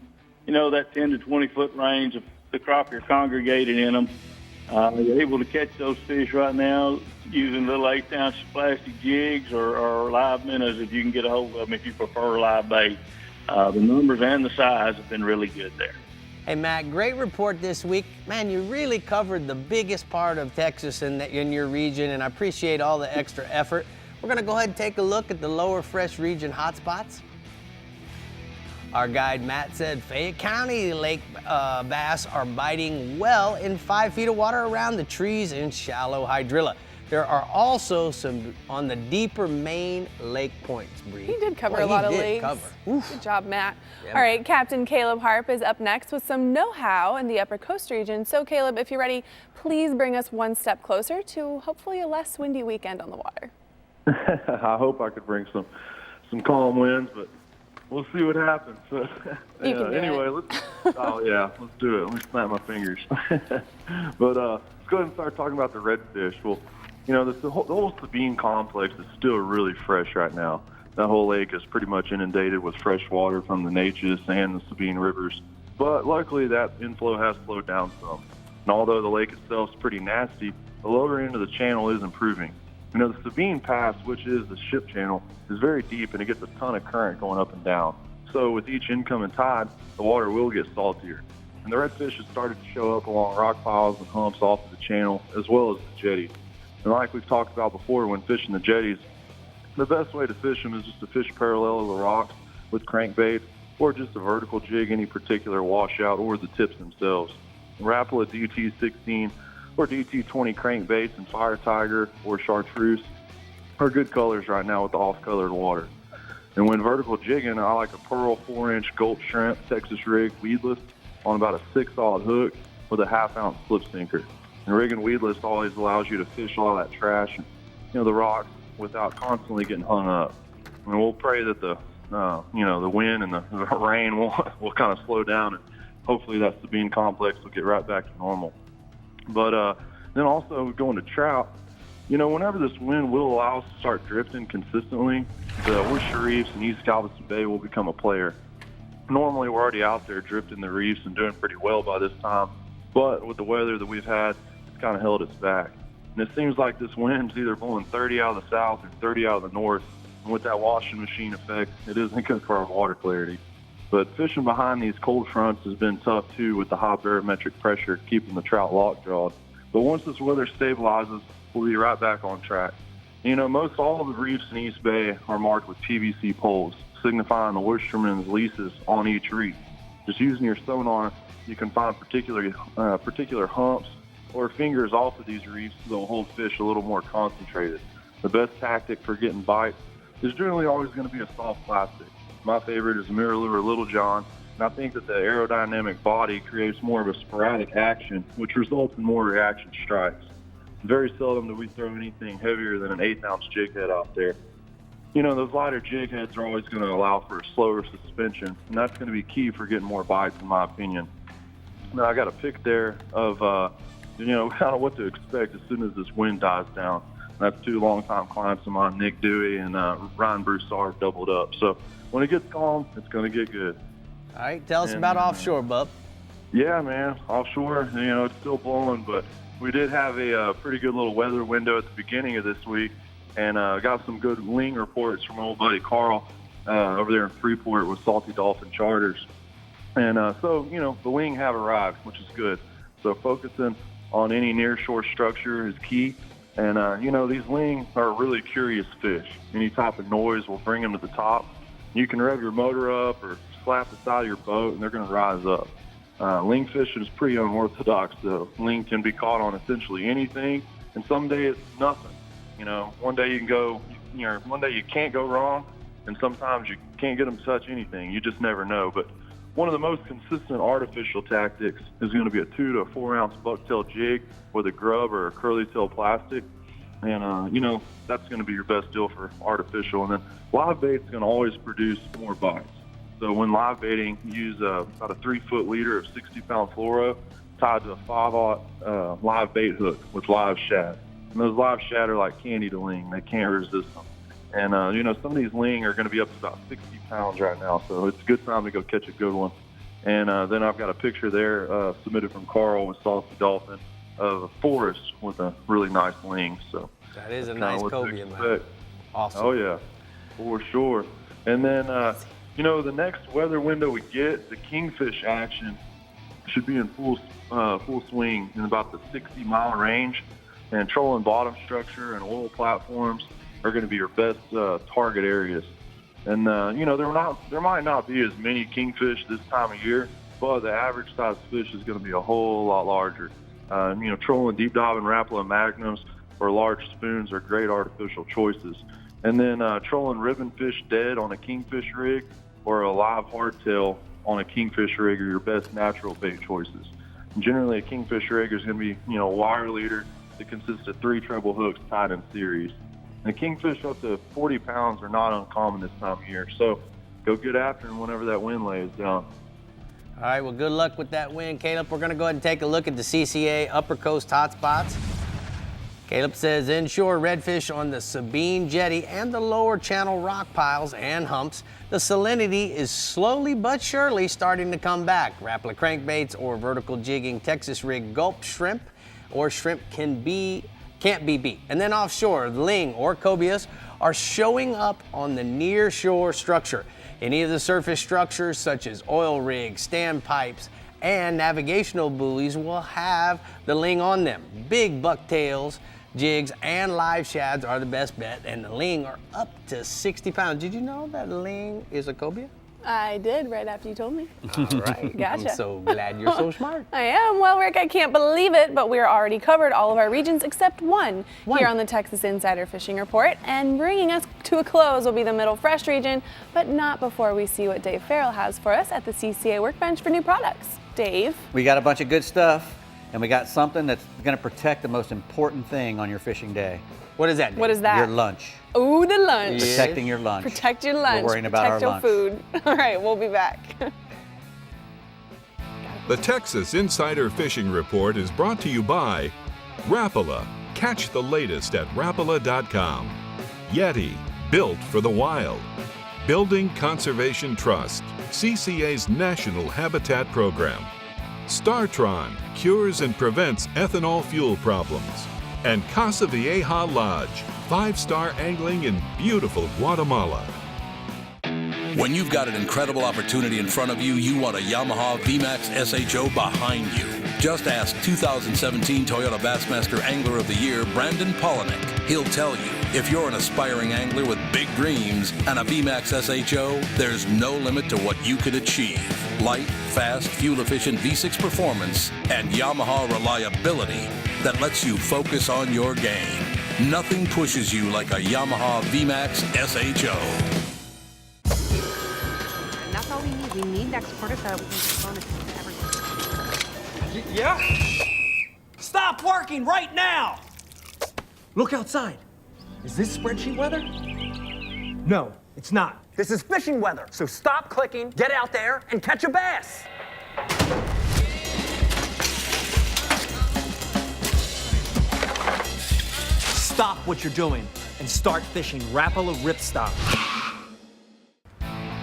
that 10 to 20 foot range, the crappie are congregating in them. You're able to catch those fish right now using little 8-ounce plastic jigs or live minnows if you can get a hold of them if you prefer live bait. The numbers and the size have been really good there. Hey, Matt, great report this week. Man, you really covered the biggest part of Texas in your region, and I appreciate all the extra effort. We're going to go ahead and take a look at the lower fresh region hotspots. Our guide Matt said Fayette County lake bass are biting well in 5 feet of water around the trees in shallow hydrilla. There are also some on the deeper main lake points, Bree. He did cover a lot of lakes. Good job, Matt. Yeah, all right, Captain Caleb Harp is up next with some know-how in the upper coast region. So Caleb, if you're ready, please bring us one step closer to hopefully a less windy weekend on the water. I hope I could bring some calm winds, but we'll see what happens. Anyway, let's do it. Let me snap my fingers. But let's go ahead and start talking about the redfish. Well, you know, the whole Sabine complex is still really fresh right now. That whole lake is pretty much inundated with fresh water from the Neches and the Sabine rivers. But luckily, that inflow has slowed down some. And although the lake itself is pretty nasty, the lower end of the channel is improving. You know, the Sabine Pass, which is the ship channel, is very deep and it gets a ton of current going up and down. So with each incoming tide, the water will get saltier. And the redfish has started to show up along rock piles and humps off of the channel, as well as the jetties. And like we've talked about before, when fishing the jetties, the best way to fish them is just to fish parallel to the rocks with crankbaits, or just a vertical jig, any particular washout, or the tips themselves. Rapala DT16 or DT20 crankbaits and Fire Tiger or Chartreuse are good colors right now with the off-colored water. And when vertical jigging, I like a Pearl 4-inch gulp shrimp Texas rig weedless on about a 6-aught hook with a 1/2-ounce slip sinker. And rigging weedless always allows you to fish all that trash and, you know, the rocks without constantly getting hung up. And we'll pray that the wind and the rain will kind of slow down, and hopefully that Sabine complex will get right back to normal. But then also going to trout, you know, whenever this wind will allow us to start drifting consistently, the Worcester Reefs and East Galveston Bay will become a player. Normally we're already out there drifting the reefs and doing pretty well by this time, but with the weather that we've had, it's kind of held us back. And it seems like this wind's either blowing 30 out of the south or 30 out of the north, and with that washing machine effect, it isn't good for our water clarity. But fishing behind these cold fronts has been tough too, with the high barometric pressure keeping the trout lock-jawed. But once this weather stabilizes, we'll be right back on track. You know, most all of the reefs in East Bay are marked with PVC poles, signifying the Worcesterman's leases on each reef. Just using your sonar, you can find particular humps or fingers off of these reefs that will hold fish a little more concentrated. The best tactic for getting bites is generally always going to be a soft plastic. My favorite is Mirror Little John, and I think that the aerodynamic body creates more of a sporadic action, which results in more reaction strikes. Very seldom do we throw anything heavier than an 1/8-ounce jig head out there. You know, those lighter jig heads are always going to allow for a slower suspension, and that's going to be key for getting more bites, in my opinion. Now, I got a pic there of, kind of what to expect as soon as this wind dies down. That's 2 longtime clients of mine, Nick Dewey and Ryan Broussard, doubled up. So when it gets calm, it's going to get good. All right, tell us about offshore, bub. Yeah, man, offshore, you know, it's still blowing, but we did have a pretty good little weather window at the beginning of this week, and got some good ling reports from old buddy Carl over there in Freeport with Salty Dolphin Charters. And so, you know, the ling have arrived, which is good. So focusing on any near-shore structure is key. And, you know, these ling are really curious fish. Any type of noise will bring them to the top. You can rev your motor up or slap the side of your boat, and they're going to rise up. Ling fishing is pretty unorthodox, though. Ling can be caught on essentially anything, and some days it's nothing. You know, one day one day you can't go wrong, and sometimes you can't get them to touch anything. You just never know. But one of the most consistent artificial tactics is going to be a 2 to 4 ounce bucktail jig with a grub or a curly tail plastic. And, you know, that's going to be your best deal for artificial. And then live bait's going to always produce more bites. So when live baiting, use about a 3-foot leader of 60-pound fluoro tied to a 5-aught live bait hook with live shad. And those live shad are like candy to ling. They can't resist them. And, you know, some of these ling are going to be up to about 60 pounds right now, so it's a good time to go catch a good one. And then I've got a picture there submitted from Carl with Salty Dolphin. of a forest with a really nice ling. So that is a that's nice what to cobia, man. expect. Awesome. Oh yeah, for sure. And then you know, the next weather window we get, the kingfish action should be in full swing in about the 60-mile range. And trolling bottom structure and oil platforms are going to be your best target areas. And you know, there might not be as many kingfish this time of year, but the average size fish is going to be a whole lot larger. You know, trolling deep diving Rapala magnums or large spoons are great artificial choices. And then trolling ribbonfish dead on a kingfish rig or a live hardtail on a kingfish rig are your best natural bait choices. And generally, a kingfish rig is going to be, you know, a wire leader that consists of 3 treble hooks tied in series. And kingfish up to 40 pounds are not uncommon this time of year, so go get after them whenever that wind lays down. All right, well, good luck with that wind, Caleb. We're going to go ahead and take a look at the CCA Upper Coast hotspots. Caleb says inshore redfish on the Sabine Jetty and the lower channel rock piles and humps. The salinity is slowly but surely starting to come back. Rapala crankbaits or vertical jigging Texas rig gulp shrimp or shrimp can't be beat. And then offshore, ling or cobias are showing up on the near shore structure. Any of the surface structures such as oil rigs, standpipes, and navigational buoys will have the ling on them. Big bucktails, jigs, and live shads are the best bet, and the ling are up to 60 pounds. Did you know that ling is a cobia? I did right after you told me. All right. Gotcha. I'm so glad you're so smart. I am. Well, Rick, I can't believe it, but we're already covered all of our regions except one here on the Texas Insider Fishing Report. And bringing us to a close will be the Middle Fresh region, but not before we see what Dave Ferrell has for us at the CCA Workbench for new products. Dave? We got a bunch of good stuff, and we got something that's going to protect the most important thing on your fishing day. What is that, Dave? What is that? Your lunch. Ooh, the lunch. Protecting your lunch. Protect your lunch. We're worrying about Protect our your food. All right, we'll be back. The Texas Insider Fishing Report is brought to you by Rapala. Catch the latest at rapala.com. Yeti, built for the wild. Building Conservation Trust, CCA's National Habitat Program. Startron, cures and prevents ethanol fuel problems. And Casa Vieja Lodge, 5-star angling in beautiful Guatemala. When you've got an incredible opportunity in front of you, you want a Yamaha VMAX SHO behind you. Just ask 2017 Toyota Bassmaster Angler of the Year, Brandon Polinick. He'll tell you, if you're an aspiring angler with big dreams and a VMAX SHO, there's no limit to what you could achieve. Light, fast, fuel-efficient V6 performance and Yamaha reliability that lets you focus on your game. Nothing pushes you like a Yamaha VMAX SHO. And that's all we need. We need next quarter so we can bonus everything. Yeah? Stop working right now! Look outside. Is this spreadsheet weather? No, it's not. This is fishing weather. So stop clicking, get out there, and catch a bass. Stop what you're doing and start fishing Rapala Ripstop.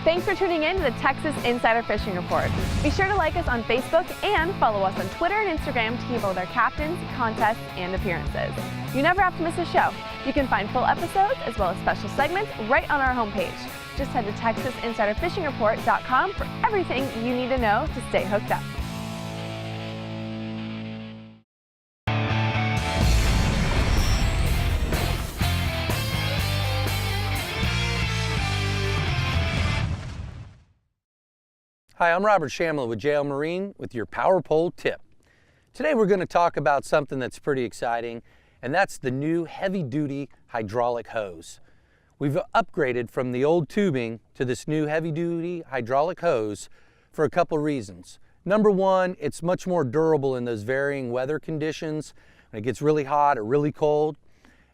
Thanks for tuning in to the Texas Insider Fishing Report. Be sure to like us on Facebook and follow us on Twitter and Instagram to keep up with our captains, contests, and appearances. You never have to miss a show. You can find full episodes as well as special segments right on our homepage. Just head to TexasInsiderFishingReport.com for everything you need to know to stay hooked up. Hi, I'm Robert Shamlin with JL Marine with your Power Pole tip. Today we're going to talk about something that's pretty exciting, and that's the new heavy-duty hydraulic hose. We've upgraded from the old tubing to this new heavy-duty hydraulic hose for a couple reasons. Number one, it's much more durable in those varying weather conditions. When it gets really hot or really cold.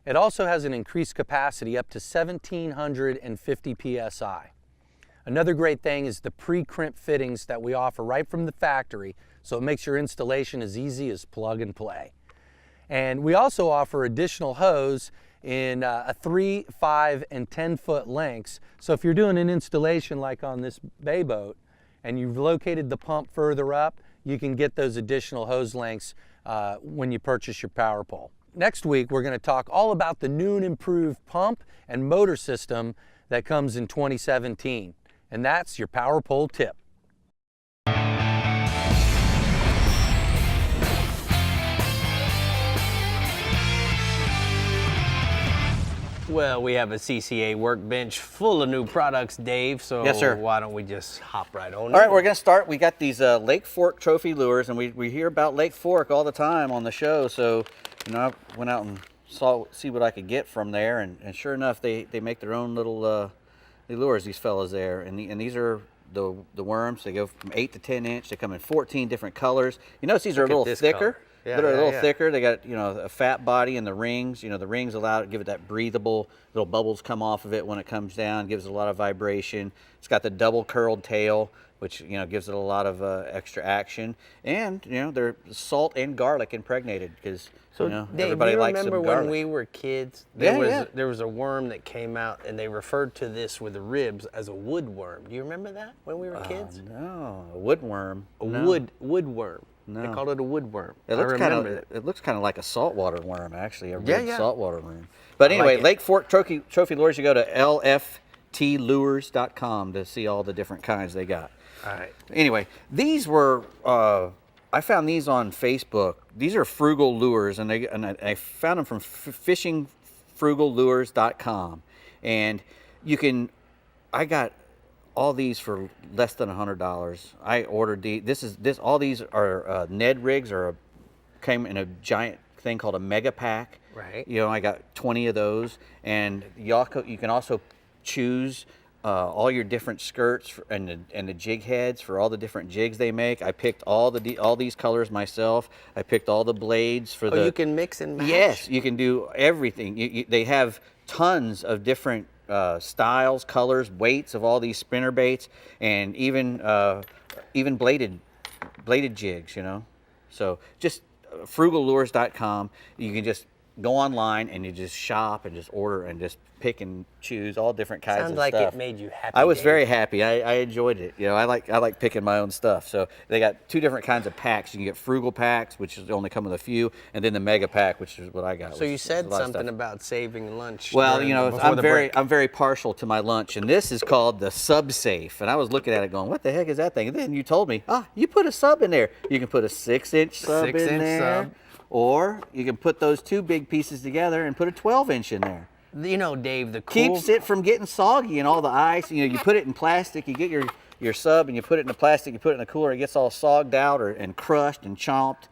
It also has an increased capacity up to 1,750 psi. Another great thing is the pre-crimp fittings that we offer right from the factory, so it makes your installation as easy as plug and play. And we also offer additional hose in a 3, 5, and 10-foot lengths. So if you're doing an installation like on this bay boat and you've located the pump further up, you can get those additional hose lengths when you purchase your power pole. Next week, we're going to talk all about the new and improved pump and motor system that comes in 2017. And that's your power pole tip. Well, we have a CCA workbench full of new products, Dave, so yes, sir. Why don't we just hop right on in? All right, we're going to start. We got these Lake Fork trophy lures, and we hear about Lake Fork all the time on the show, so I went out and see what I could get from there, and sure enough, they make their own little lures, these fellas there, and these are the worms. They go from 8 to 10 inch. They come in 14 different colors. You notice these are a little thicker. Yeah, they're a little thicker. They got a fat give the rings give it that breathable, little bubbles come off of it when it comes down, gives it a lot of vibration. It's got the double curled tail, which gives it a lot of extra action, and they're salt and garlic impregnated because Dave, everybody likes some garlic. Remember when we were kids? There was a worm that came out, and they referred to this with the ribs as a woodworm. Do you remember that when we were kids? No, a woodworm. Woodworm. No. They called it a woodworm. It looks kind of like a saltwater worm, actually, a red saltwater worm. But But anyway, Lake Fork trophy lures, you go to lftlures.com to see all the different kinds they got. All right. Anyway, these were I found these on Facebook. These are frugal lures, and I found them from fishingfrugallures.com, and I got all these for less than $100. I ordered all these are Ned rigs came in a giant thing called a mega pack. Right. I got 20 of those, and you can also choose all your different skirts and the jig heads for all the different jigs they make. I picked all these colors myself. I picked all the blades for you can mix and match? Yes, you can do everything. They have tons of different styles, colors, weights of all these spinner baits, and even bladed jigs. So just frugallures.com. You can just go online and you just shop and just order and just pick and choose all different kinds of stuff. Sounds like it made you happy. I was very happy. I enjoyed it. I like picking my own stuff. So they got two different kinds of packs. You can get frugal packs, which only come with a few, and then the mega pack, which is what I got. So you said something about saving lunch. Well, I'm very partial to my lunch, and this is called the Sub Safe. And I was looking at it going, what the heck is that thing? And then you told me, you put a sub in there. You can put a 6-inch sub in there. Or you can put those two big pieces together and put a 12-inch in there. Dave, the keeps it from getting soggy and all the ice. You put it in plastic. You get your sub and you put it in the plastic. You put it in the cooler. It gets all sogged out and crushed and chomped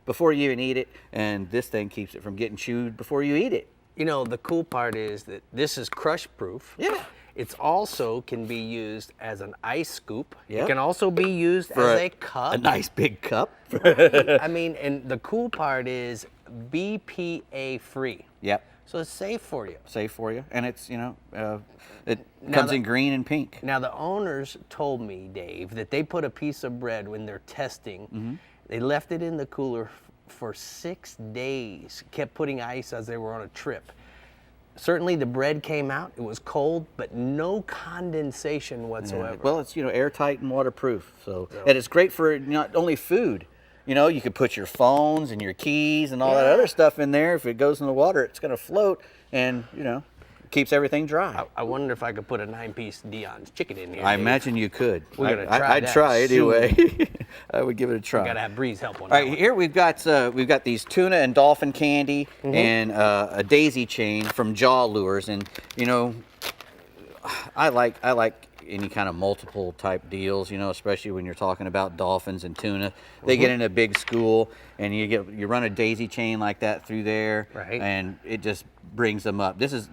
before you even eat it. And this thing keeps it from getting chewed before you eat it. The cool part is that this is crush proof. Yeah. It also can be used as an ice scoop. Yep. It can also be used as a cup. A nice big cup. And the cool part is BPA free. Yep. So it's safe for you. Safe for you. And it's, it comes in green and pink. Now the owners told me, Dave, that they put a piece of bread when they're testing. Mm-hmm. They left it in the cooler for 6 days, kept putting ice as they were on a trip. Certainly the bread came out, it was cold, but no condensation whatsoever. Yeah. Well, it's, airtight and waterproof. And it's great for not only food. You could put your phones and your keys and all that other stuff in there. If it goes in the water, it's going to float and, keeps everything dry. I wonder if I could put a 9-piece Dion's chicken in here. I imagine you could. I'd try anyway. I would give it a try. We got to have Bree's help on that. All right, here we've got these tuna and dolphin candy and a daisy chain from Jaw Lures, and I like any kind of multiple type deals, especially when you're talking about dolphins and tuna. They get in a big school, and you run a daisy chain like that through there, right, and it just brings them up. This is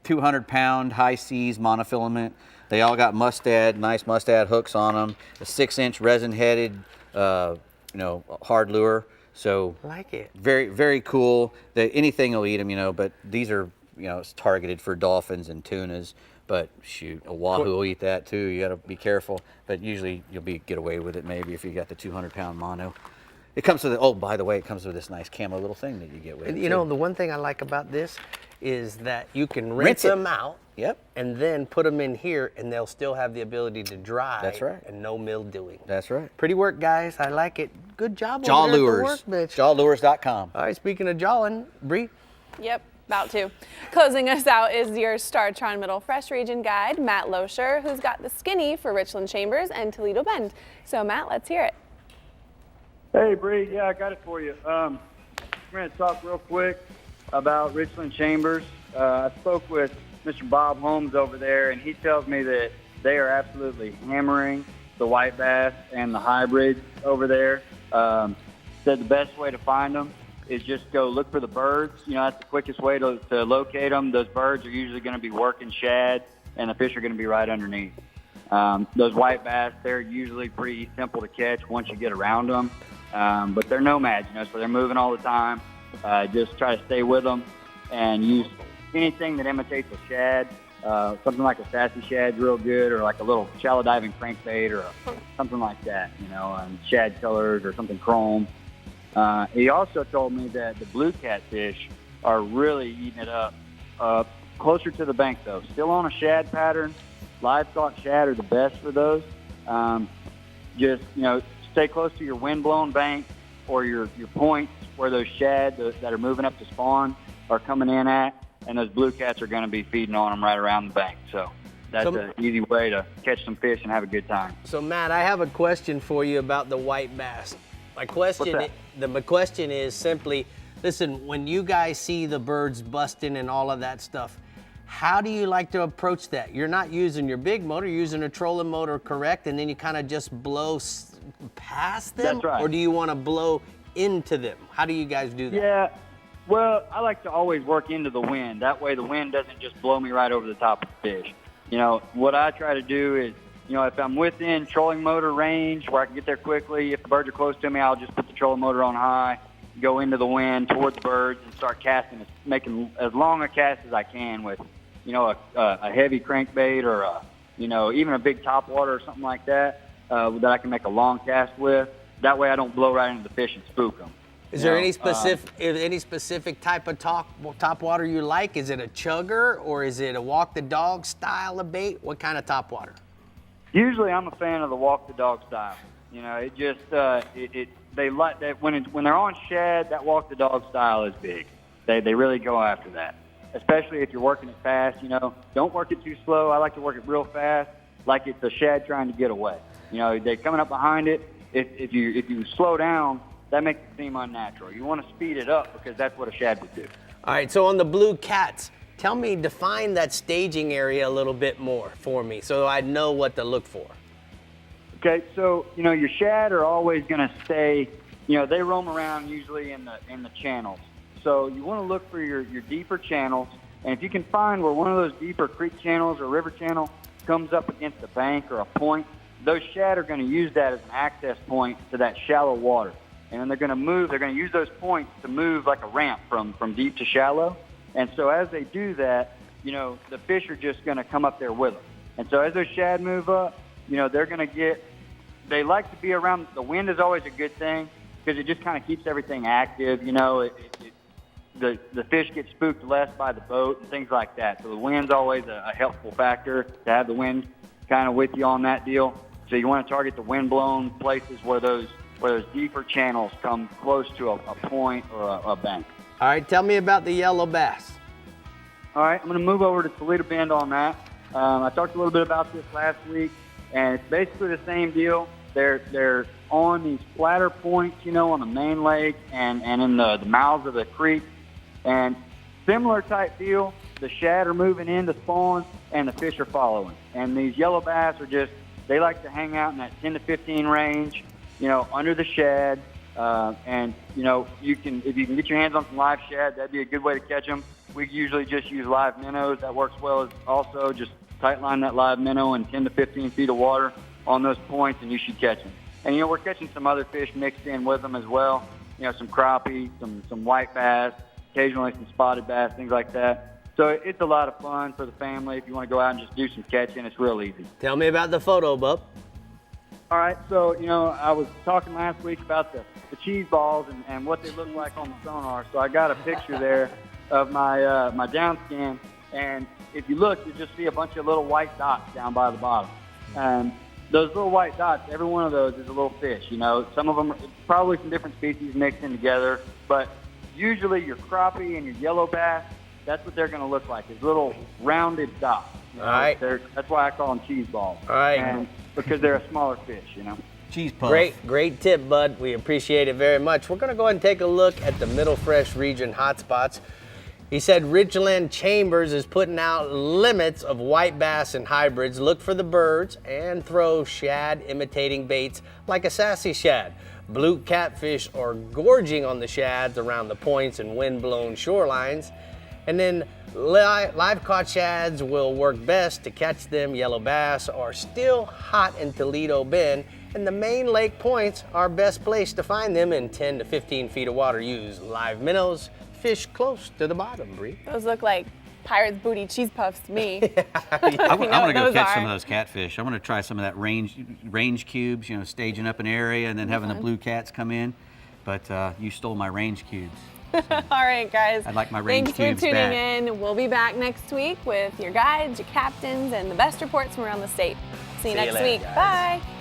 200-pound high seas monofilament. They all got nice mustad hooks on them. A 6-inch resin-headed, hard lure. So I like it. Very, very cool. Anything will eat them, but these are, it's targeted for dolphins and tunas. But shoot, a wahoo will eat that too. You got to be careful. But usually you'll get away with it maybe if you got the 200-pound mono. It comes with by the way, it comes with this nice camo little thing that you get with it. The one thing I like about this is that you can rinse them out Yep. And then put them in here, and they'll still have the ability to dry. That's right. And no mildewing. That's right. Pretty work, guys. I like it. Good job Jaw over there Lures. at the workbench. JawLures.com. All right, speaking of jawing, Brie. Yep, about to. Closing us out is your StarTron Middle Fresh Region guide, Matt Loescher, who's got the skinny for Richland Chambers and Toledo Bend. So, Matt, let's hear it. Hey, Bree. Yeah, I got it for you. I'm going to talk real quick about Richland Chambers. I spoke with Mr. Bob Holmes over there, and he tells me that they are absolutely hammering the white bass and the hybrids over there. Said the best way to find them is just go look for the birds. You know, that's the quickest way to locate them. Those birds are usually going to be working shad, and the fish are going to be right underneath. Those white bass, they're usually pretty simple to catch once you get around them, but they're nomads, you know, so they're moving all the time. Just try to stay with them and use anything that imitates a shad. Something like a sassy shad's real good, or like a little shallow diving crankbait, or something like that, you know, shad colors or something chrome. He also told me that the blue catfish are really eating it up. Closer to the bank, though. Still on a shad pattern. Livestock shad are the best for those. Just, you know, stay close to your wind-blown bank or your points where those shad that are moving up to spawn are coming in at, and those blue cats are going to be feeding on them right around the bank. So that's an easy way to catch some fish and have a good time. So, Matt, I have a question for you about the white bass. My question is simply, listen, when you guys see the birds busting and all of that stuff, how do you like to approach that? You're not using your big motor, you're using a trolling motor, correct? And then you kind of just blow past them? That's right. Or do you want to blow into them? How do you guys do that? Yeah, well, I like to always work into the wind. That way the wind doesn't just blow me right over the top of the fish. You know, what I try to do is, you know, if I'm within trolling motor range where I can get there quickly, if the birds are close to me, I'll just put the trolling motor on high, go into the wind toward the birds, and start casting, making as long a cast as I can with, you know, a heavy crankbait or, you know, even a big topwater or something like that, that I can make a long cast with. That way I don't blow right into the fish and spook them. Is there any specific type of top water you like? Is it a chugger or is it a walk the dog style of bait? What kind of top water? Usually, I'm a fan of the walk the dog style. You know, it just they like that when they're on shad. That walk the dog style is big. They really go after that, especially if you're working it fast. You know, don't work it too slow. I like to work it real fast, like it's a shad trying to get away. You know, they're coming up behind it. If you slow down, that makes it seem unnatural. You want to speed it up because that's what a shad would do. All right, so on the blue cats, define that staging area a little bit more for me so I know what to look for. Okay, so, you know, your shad are always going to stay, you know, they roam around usually in the channels. So you want to look for your deeper channels, and if you can find where one of those deeper creek channels or river channel comes up against a bank or a point, those shad are going to use that as an access point to that shallow water. And then they're going to use those points to move like a ramp from deep to shallow. And so as they do that, you know, the fish are just going to come up there with them. And so as those shad move up, you know, they like to be around, the wind is always a good thing because it just kind of keeps everything active. You know, the fish get spooked less by the boat and things like that. So the wind's always a helpful factor to have the wind kind of with you on that deal. So you want to target the wind-blown places where those deeper channels come close to a point or a bank. All right, tell me about the yellow bass. All right, I'm going to move over to Toledo Bend on that. I talked a little bit about this last week, and it's basically the same deal. They're on these flatter points, you know, on the main lake and in the mouths of the creek. And similar type deal, the shad are moving in to spawn, and the fish are following. And these yellow bass they like to hang out in that 10 to 15 range, you know, under the shad. And, you know, if you can get your hands on some live shad, that'd be a good way to catch them. We usually just use live minnows. That works well as also just tight line that live minnow in 10 to 15 feet of water on those points, and you should catch them. And, you know, we're catching some other fish mixed in with them as well. You know, some crappie, some white bass, occasionally some spotted bass, things like that. So it's a lot of fun for the family. If you want to go out and just do some catching, it's real easy. Tell me about the photo, bub. All right, so, you know, I was talking last week about the cheese balls and what they look like on the sonar. So I got a picture there of my down scan, and if you look, you just see a bunch of little white dots down by the bottom. And those little white dots, every one of those is a little fish. You know, some of them are probably some different species mixed in together, but usually your crappie and your yellow bass, that's what they're going to look like, is little rounded dots. You know? All right. That's why I call them cheese balls. All right. And because they're a smaller fish, you know. Cheese puff. Great tip, bud. We appreciate it very much. We're going to go ahead and take a look at the Middle Fresh region hotspots. He said Ridgeland Chambers is putting out limits of white bass and hybrids. Look for the birds and throw shad imitating baits like a sassy shad. Blue catfish are gorging on the shads around the points and wind-blown shorelines. And then live caught shads will work best to catch them. Yellow bass are still hot in Toledo Bend, and the main lake points are best place to find them in 10 to 15 feet of water. Use live minnows, fish close to the bottom, Brie. Those look like Pirate's Booty cheese puffs to me. I want to go catch some of those catfish. I want to try some of that range cubes, you know, staging up an area and then having the blue cats come in. But you stole my range cubes. So. All right, guys. I'd like my range cubes Thanks for tuning back. in. We'll be back next week with your guides, your captains, and the best reports from around the state. See you next week. Guys. Bye.